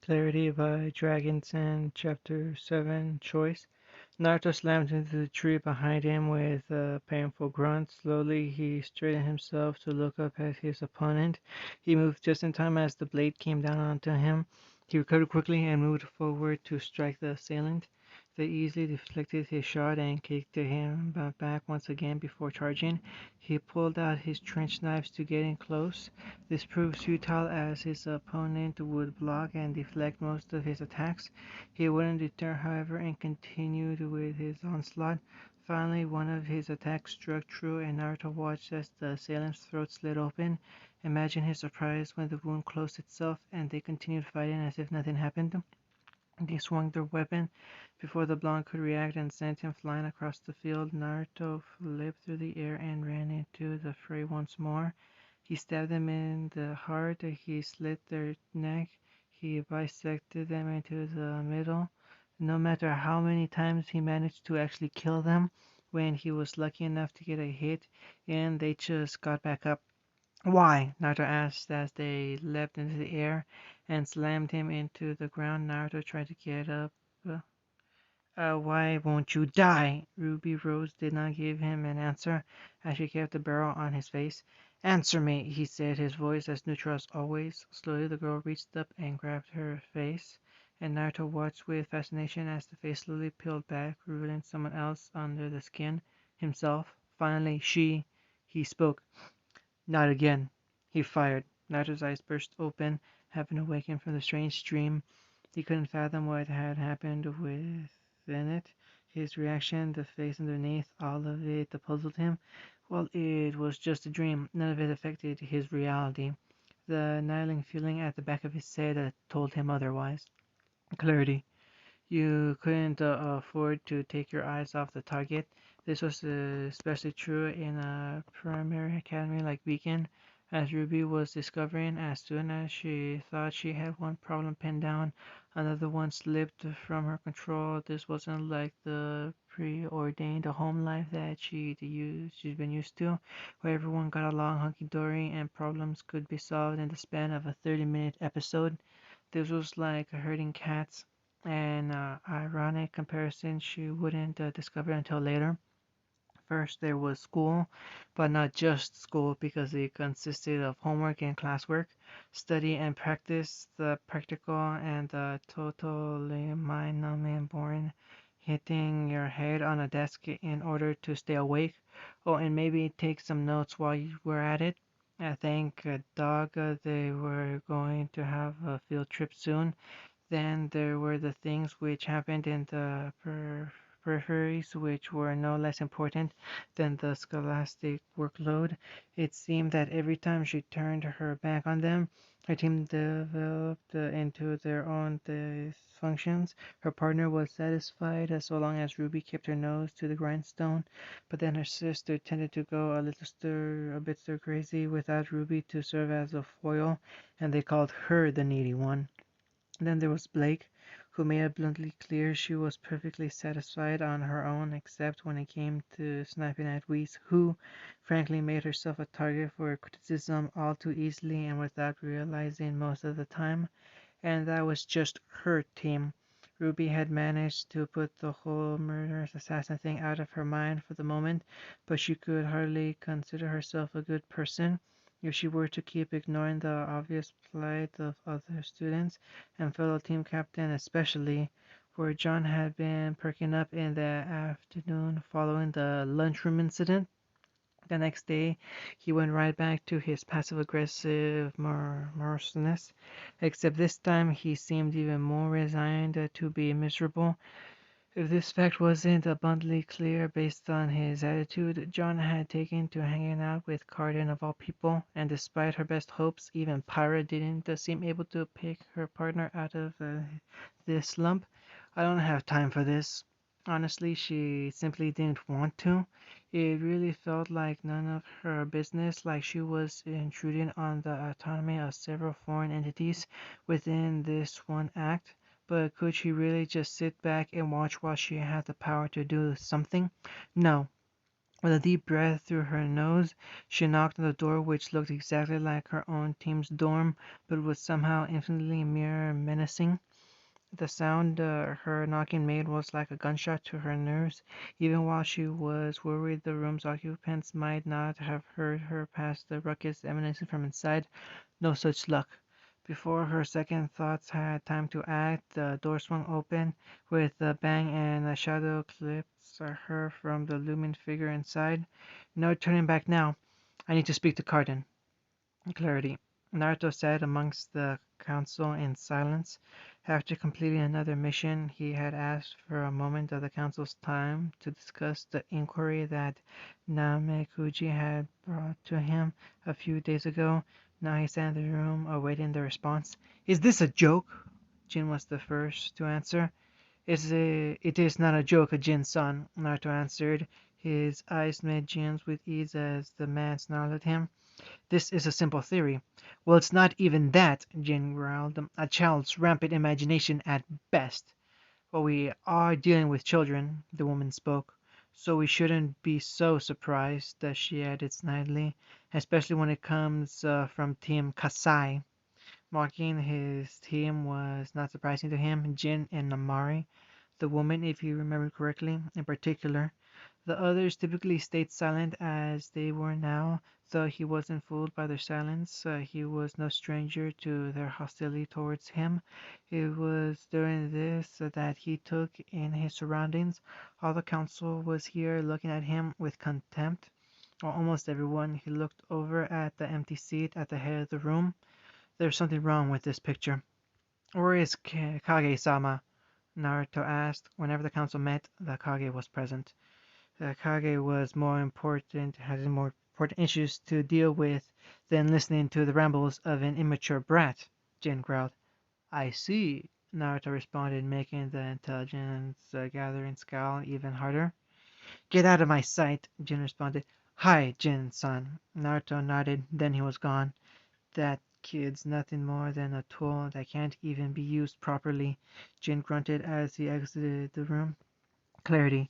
Clarity by Dragons and Chapter 7 Choice. Naruto slammed into the tree behind him with a painful grunt. Slowly, he straightened himself to look up at his opponent. He moved just in time as the blade came down onto him. He recovered quickly and moved forward to strike the assailant. They easily deflected his shot and kicked him back once again before charging. He pulled out his trench knives to get in close. This proved futile as his opponent would block and deflect most of his attacks. He wouldn't deter, however, and continued with his onslaught. Finally, one of his attacks struck true, and Naruto watched as the assailant's throat slit open. Imagine his surprise when the wound closed itself and they continued fighting as if nothing happened. They swung their weapon before the blonde could react and sent him flying across the field. Naruto flipped through the air and ran into the fray once more. He stabbed them in the heart, he slit their neck, he bisected them into the middle. No matter how many times he managed to actually kill them, when he was lucky enough to get a hit in, they just got back up. "Why?" Naruto asked as they leapt into the air and slammed him into the ground. Naruto tried to get up. Why won't you die?" Ruby Rose did not give him an answer as she kept the barrel on his face. "Answer me," he said, his voice as neutral as always. Slowly the girl reached up and grabbed her face, and Naruto watched with fascination as the face slowly peeled back, revealing someone else under the skin, himself. Finally, he spoke. "Not again." He fired. Naruto's eyes burst open, having awakened from the strange dream. He couldn't fathom what had happened within it. His reaction, the face underneath, all of it puzzled him. Well, it was just a dream. None of it affected his reality. The niggling feeling at the back of his head told him otherwise. Clarity. You couldn't afford to take your eyes off the target. This was especially true in a primary academy like Beacon, as Ruby was discovering. As soon as she thought she had one problem pinned down, another one slipped from her control. This wasn't like the preordained home life that she'd been used to, where everyone got along hunky-dory and problems could be solved in the span of a 30-minute episode. This was like herding cats, an ironic comparison she wouldn't discover until later. First, there was school, but not just school because it consisted of homework and classwork, study and practice, the practical and the totally mind-numbing boring, hitting your head on a desk in order to stay awake. Oh, and maybe take some notes while you were at it. I think dog they were going to have a field trip soon. Then there were the things which happened in the peripheries, which were no less important than the scholastic workload. It seemed that every time she turned her back on them, her team developed into their own dysfunctions. Her partner was satisfied so long as Ruby kept her nose to the grindstone, but then her sister tended to go a bit stir crazy without Ruby to serve as a foil, and they called her the needy one. Then there was Blake, who made it bluntly clear she was perfectly satisfied on her own except when it came to sniping at Whis, who, frankly, made herself a target for criticism all too easily and without realizing most of the time. And that was just her team. Ruby had managed to put the whole murderous assassin thing out of her mind for the moment, but she could hardly consider herself a good person if she were to keep ignoring the obvious plight of other students, and fellow team captain especially, for John had been perking up in the afternoon following the lunchroom incident. The next day he went right back to his passive-aggressive moroseness, except this time he seemed even more resigned to be miserable. If this fact wasn't abundantly clear based on his attitude, John had taken to hanging out with Carden of all people, and despite her best hopes, even Pyra didn't seem able to pick her partner out of this slump. "I don't have time for this." Honestly, she simply didn't want to. It really felt like none of her business, like she was intruding on the autonomy of several foreign entities within this one act. But could she really just sit back and watch while she had the power to do something? No. With a deep breath through her nose, she knocked on the door, which looked exactly like her own team's dorm, but was somehow infinitely more menacing. The sound her knocking made was like a gunshot to her nerves, even while she was worried the room's occupants might not have heard her past the ruckus emanating from inside. No such luck. Before her second thoughts had time to act, the door swung open with a bang and a shadow clips her from the looming figure inside. No turning back now. I need to speak to Cardin. Clarity. Naruto sat amongst the council in silence. After completing another mission, he had asked for a moment of the council's time to discuss the inquiry that Namekuji had brought to him a few days ago. Now he sat in the room awaiting the response. Is this a joke? Jin was the first to answer. It is not a joke, Jin-san, Naruto answered. His eyes met Jin's with ease as the man snarled at him. This is a simple theory. Well, it's not even that, Jin growled. A child's rampant imagination at best. Well, we are dealing with children, the woman spoke, so we shouldn't be so surprised, she added snidely, especially when it comes from Team Kasai. Mocking his team was not surprising to him. Jin and Namari, the woman, if you remember correctly, in particular, the others typically stayed silent as they were now, though he wasn't fooled by their silence. He was no stranger to their hostility towards him. It was during this that he took in his surroundings. All the council was here looking at him with contempt. Or almost everyone. He looked over at the empty seat at the head of the room. There's something wrong with this picture. Where is Kage-sama? Naruto asked. Whenever the council met, the Kage was present. Kage was more important, had more important issues to deal with than listening to the rambles of an immature brat, Jin growled. I see, Naruto responded, making the intelligence gathering scowl even harder. Get out of my sight, Jin responded. Hi, Jin-san. Naruto nodded, then he was gone. That kid's nothing more than a tool that can't even be used properly, Jin grunted as he exited the room. Clarity.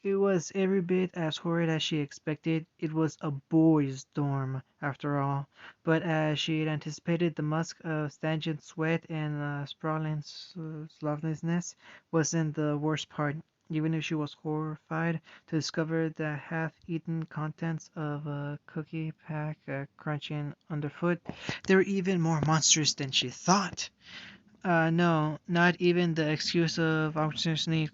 It was every bit as horrid as she expected. It was a boy's dorm, after all. But as she had anticipated, the musk of stagnant sweat and sprawling slovenliness wasn't the worst part. Even if she was horrified to discover the half-eaten contents of a cookie pack crunching underfoot, they were even more monstrous than she thought. No, not even the excuse of opportunistically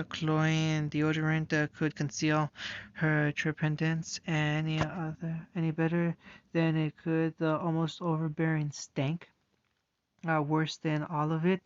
cloying deodorant could conceal her trepidance any better than it could the almost overbearing stank. Worse than all of it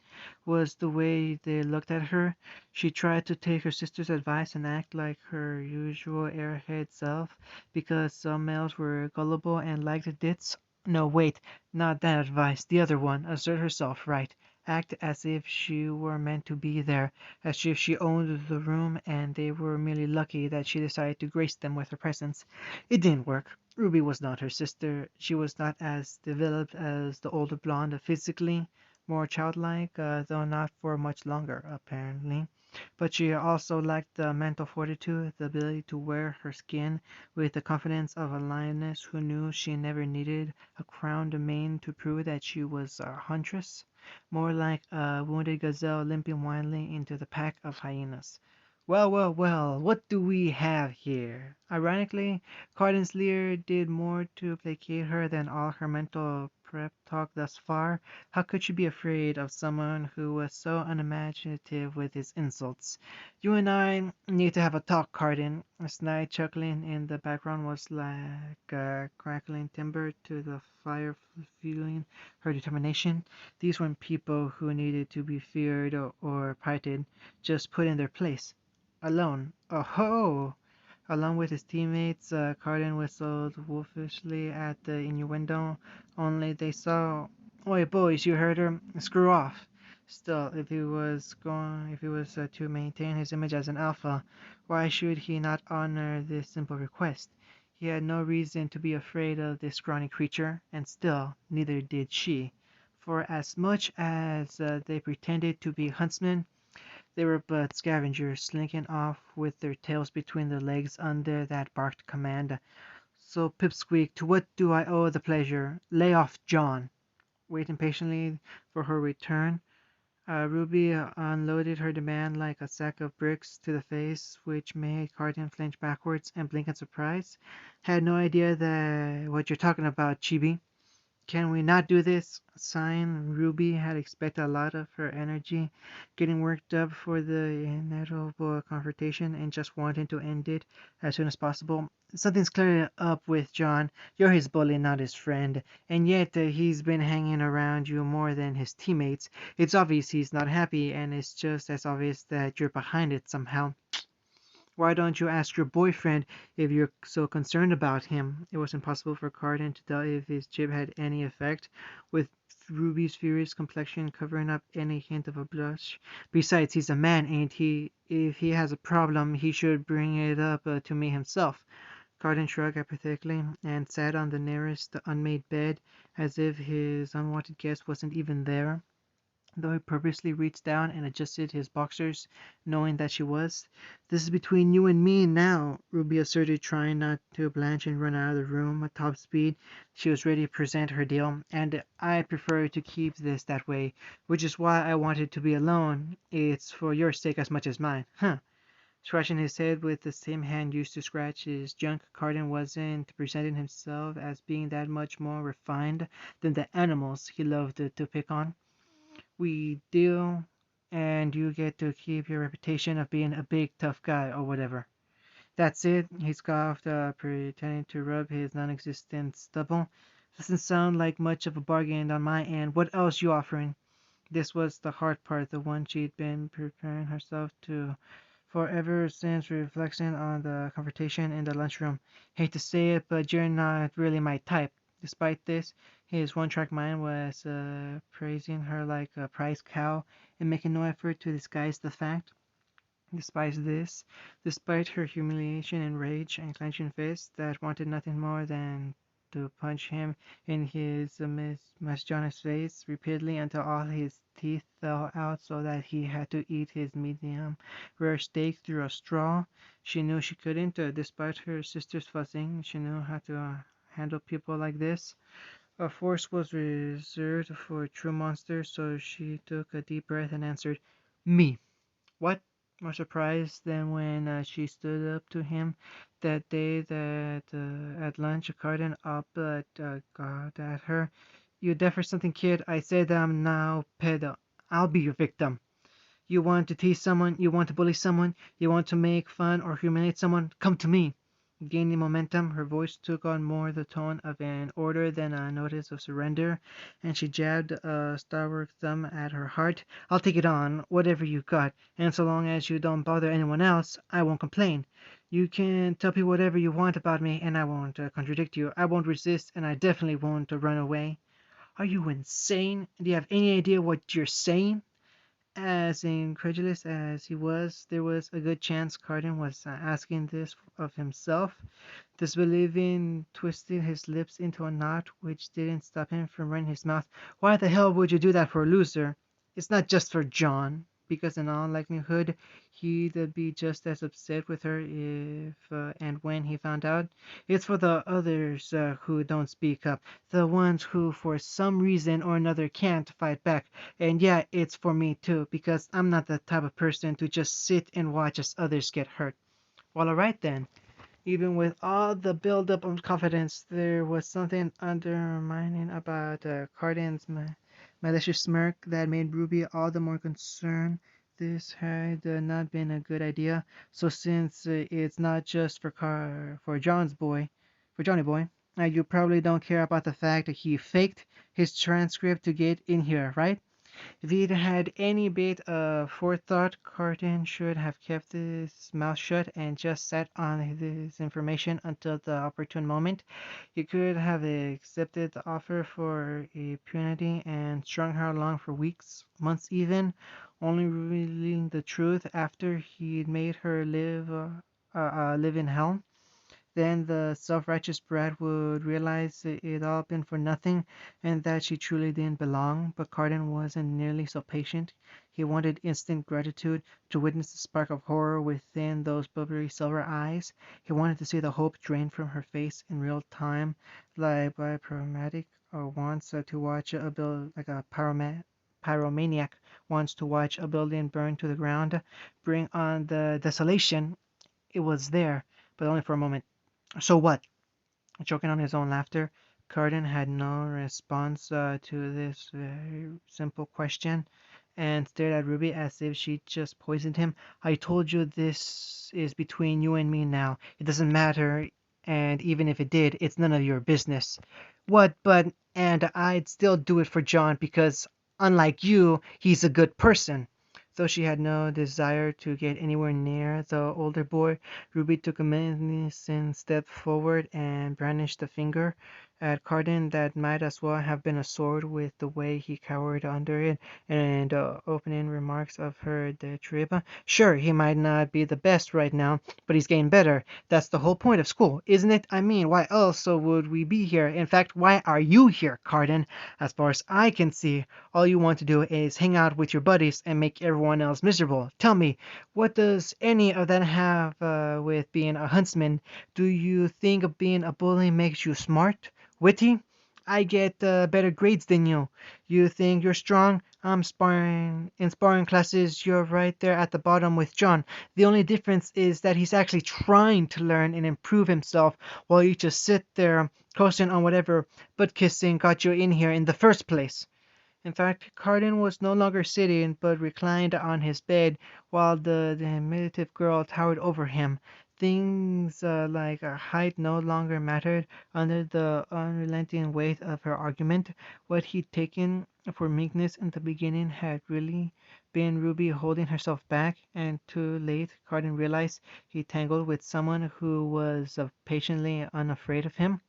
was the way they looked at her. She tried to take her sister's advice and act like her usual airhead self because some males were gullible and liked dits. No, wait, not that advice. The other one. Assert herself, right. Act as if she were meant to be there, as if she owned the room and they were merely lucky that she decided to grace them with her presence. It didn't work. Ruby was not her sister. She was not as developed as the older blonde physically, more childlike, though not for much longer, apparently. But she also lacked the mental fortitude, the ability to wear her skin with the confidence of a lioness who knew she never needed a crowned mane to prove that she was a huntress. More like a wounded gazelle limping wildly into the pack of hyenas. Well, well, well, what do we have here? Ironically, Cardin's leer did more to placate her than all her mental prep talk thus far. How could she be afraid of someone who was so unimaginative with his insults? You and I need to have a talk, Cardin. A snide chuckling in the background was like crackling timber to the fire fueling her determination. These weren't people who needed to be feared or pitied, just put in their place. Alone. Oh ho! Along with his teammates, Cardin whistled wolfishly at the innuendo, only they saw. Oi, boys, you heard her. Screw off. Still, if he was to maintain his image as an alpha, why should he not honor this simple request? He had no reason to be afraid of this scrawny creature, and still, neither did she. For as much as they pretended to be huntsmen, They were but scavengers, slinking off with their tails between their legs under that barked command. So Pipsqueak, to what do I owe the pleasure? Lay off, John. Waiting patiently for her return, Ruby unloaded her demand like a sack of bricks to the face, which made Carton flinch backwards and blink in surprise. Had no idea that what you're talking about, Chibi. Can we not do this? Sighing, Ruby had expected a lot of her energy getting worked up for the inevitable confrontation and just wanting to end it as soon as possible. Something's clearly up with John. You're his bully, not his friend, and yet he's been hanging around you more than his teammates. It's obvious he's not happy, and it's just as obvious that you're behind it somehow. Why don't you ask your boyfriend if you're so concerned about him? It was impossible for Carden to tell if his jib had any effect, with Ruby's furious complexion covering up any hint of a blush. Besides, he's a man, ain't he? If he has a problem, he should bring it up to me himself. Carden shrugged apathetically and sat on the nearest unmade bed as if his unwanted guest wasn't even there, though he purposely reached down and adjusted his boxers, knowing that she was. This is between you and me now, Ruby asserted, trying not to blanch and run out of the room at top speed. She was ready to present her deal, and I prefer to keep this that way, which is why I wanted to be alone. It's for your sake as much as mine. Huh. Scratching his head with the same hand used to scratch his junk, Carden wasn't presenting himself as being that much more refined than the animals he loved to pick on. We deal, and you get to keep your reputation of being a big tough guy or whatever. That's it, he scoffed, pretending to rub his non-existent stubble. Doesn't sound like much of a bargain on my end. What else you offering? This was the hard part, the one she'd been preparing herself to for ever since reflecting on the confrontation in the lunchroom. Hate to say it, but you're not really my type. Despite this, his one-track mind was praising her like a prize cow and making no effort to disguise the fact. Despite this, despite her humiliation and rage and clenching fists that wanted nothing more than to punch him in his Jonas face repeatedly until all his teeth fell out so that he had to eat his medium rare steak through a straw, she knew she couldn't. Despite her sister's fussing, she knew how to handle people like this. A force was reserved for true monsters, so she took a deep breath and answered, "Me." What? More surprised than when she stood up to him that day that at lunch Carden up got at her. You deaf or something, kid? I said I'm now pedo. I'll be your victim. You want to tease someone? You want to bully someone? You want to make fun or humiliate someone? Come to me. Gaining momentum, her voice took on more the tone of an order than a notice of surrender, and she jabbed a stalwart thumb at her heart. I'll take it on, whatever you got, and so long as you don't bother anyone else, I won't complain. You can tell me whatever you want about me, and I won't contradict you. I won't resist, and I definitely won't run away. Are you insane? Do you have any idea what you're saying? As incredulous as he was, there was a good chance Carden was asking this of himself. Disbelieving twisted his lips into a knot, which didn't stop him from running his mouth. Why the hell would you do that for a loser? It's not just for John, because in all likelihood he'd be just as upset with her if and when he found out. It's for the others who don't speak up, the ones who for some reason or another can't fight back. And yeah, it's for me too, because I'm not the type of person to just sit and watch as others get hurt. Well, alright then. Even with all the build-up of confidence, there was something undermining about Carden's malicious smirk that made Ruby all the more concerned. This had not been a good idea. So since it's not just for Johnny boy, you probably don't care about the fact that he faked his transcript to get in here, right? If he'd had any bit of forethought, Carton should have kept his mouth shut and just sat on this information until the opportune moment. He could have accepted the offer for impunity and strung her along for weeks, months even, only revealing the truth after he'd made her live in hell. Then the self-righteous brat would realize it all been for nothing and that she truly didn't belong. But Carden wasn't nearly so patient. He wanted instant gratitude, to witness the spark of horror within those bubbly silver eyes. He wanted to see the hope drain from her face in real time, like by pyromatic, or wants to watch a build like a pyromaniac wants to watch a building burn to the ground. Bring on the desolation. It was there, but only for a moment. So what? Choking on his own laughter, Carden had no response to this very simple question and stared at Ruby as if she just poisoned him. I told you this is between you and me now. It doesn't matter, and even if it did, it's none of your business. What, but, and I'd still do it for John because, unlike you, he's a good person. Though she had no desire to get anywhere near the older boy, Ruby took a menacing step forward and brandished a finger at Carden that might as well have been a sword with the way he cowered under it and opening remarks of her diatribe. Sure, he might not be the best right now, but he's getting better. That's the whole point of school, isn't it? I mean, why else would we be here? In fact, why are you here, Carden? As far as I can see, all you want to do is hang out with your buddies and make everyone else miserable. Tell me, what does any of that have with being a huntsman? Do you think being a bully makes you smart? Witty? I get better grades than you. You think you're strong? I'm sparring in sparring classes. You're right there at the bottom with John. The only difference is that he's actually trying to learn and improve himself, while you just sit there coasting on whatever butt kissing got you in here in the first place. In fact, Carden was no longer sitting, but reclined on his bed, while the diminutive girl towered over him. Things like height no longer mattered under the unrelenting weight of her argument. What he'd taken for meekness in the beginning had really been Ruby holding herself back, and too late Carden realized he tangled with someone who was patiently unafraid of him.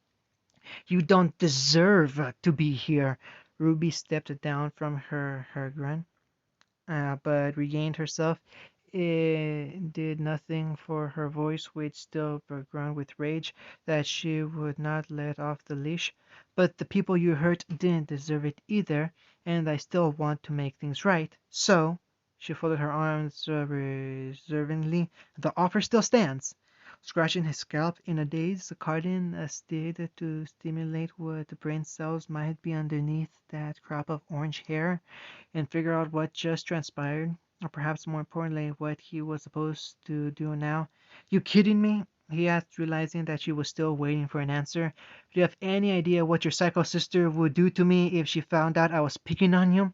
You don't deserve to be here. Ruby stepped down from her grunt, but regained herself. It did nothing for her voice, which still groaned with rage that she would not let off the leash. But the people you hurt didn't deserve it either, and I still want to make things right. So, she folded her arms reservedly. The offer still stands. Scratching his scalp in a daze, Cardin stayed to stimulate what brain cells might be underneath that crop of orange hair and figure out what just transpired, or perhaps more importantly, what he was supposed to do now. You kidding me? He asked, realizing that she was still waiting for an answer. Do you have any idea what your psycho sister would do to me if she found out I was picking on you?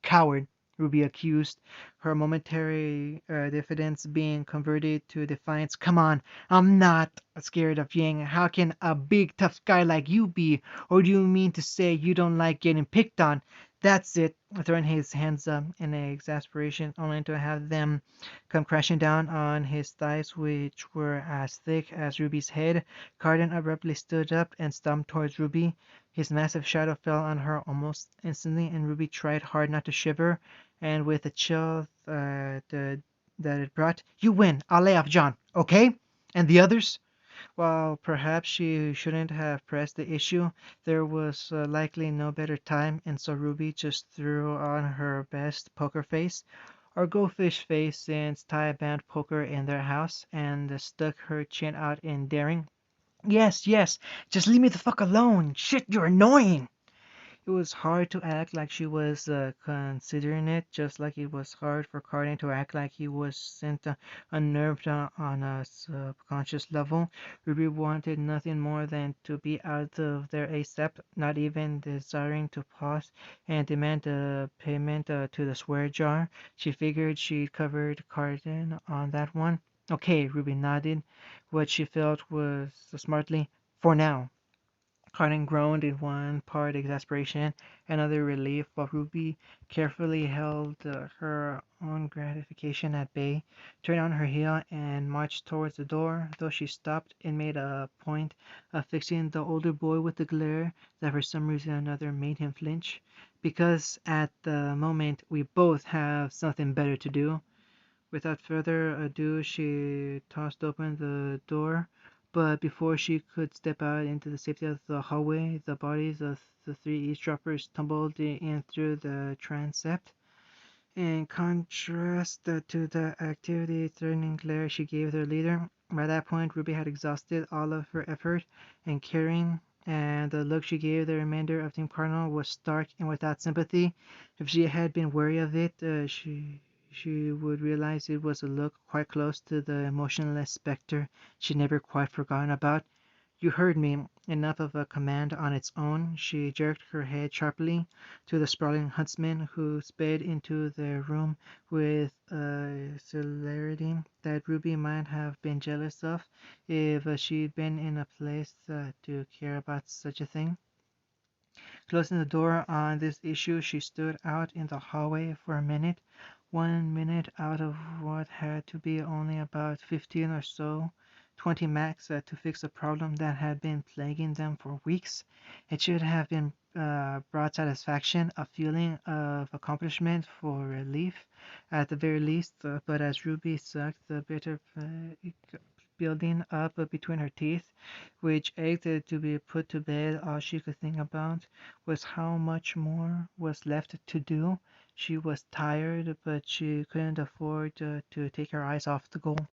Coward, Ruby accused, her momentary diffidence being converted to defiance. Come on, I'm not scared of Yang. How can a big tough guy like you be? Or do you mean to say you don't like getting picked on? That's it, throwing his hands up in exasperation, only to have them come crashing down on his thighs, which were as thick as Ruby's head. Carden abruptly stood up and stomped towards Ruby. His massive shadow fell on her almost instantly, and Ruby tried hard not to shiver, and with a chill that it brought, "You win. I'll lay off John, okay? And the others?" While perhaps she shouldn't have pressed the issue, there was likely no better time, and so Ruby just threw on her best poker face, or goldfish face since Ty banned poker in their house, and stuck her chin out in daring. "Yes, yes, just leave me the fuck alone. Shit, you're annoying." It was hard to act like she was considering it, just like it was hard for Cardin to act like he wasn't unnerved on a subconscious level. Ruby wanted nothing more than to be out of there ASAP, not even desiring to pause and demand a payment to the swear jar. She figured she'd covered Cardin on that one. Okay, Ruby nodded. What she felt was smartly, for now. Carden groaned in one part exasperation, another relief, while Ruby carefully held her own gratification at bay, turned on her heel, and marched towards the door, though she stopped and made a point of fixing the older boy with a glare that for some reason or another made him flinch. "Because at the moment we both have something better to do." Without further ado, she tossed open the door, But before she could step out into the safety of the hallway, the bodies of the three eavesdroppers tumbled in through the transept. In contrast to the activity-threatening glare she gave their leader, by that point Ruby had exhausted all of her effort and caring, and the look she gave the remainder of Team Cardinal was stark and without sympathy. If she had been wary of it, she would realize it was a look quite close to the emotionless specter she'd never quite forgotten about. "You heard me." Enough of a command on its own. She jerked her head sharply to the sprawling huntsman, who sped into the room with a celerity that Ruby might have been jealous of if she'd been in a place to care about such a thing. Closing the door on this issue, she stood out in the hallway for a minute. 1 minute out of what had to be only about 15 or so, 20 max, to fix a problem that had been plaguing them for weeks. It should have been brought satisfaction, a feeling of accomplishment for relief at the very least, but as Ruby sucked the bitter building up between her teeth, which ached to be put to bed, all she could think about was how much more was left to do. She was tired, but she couldn't afford to take her eyes off the goal.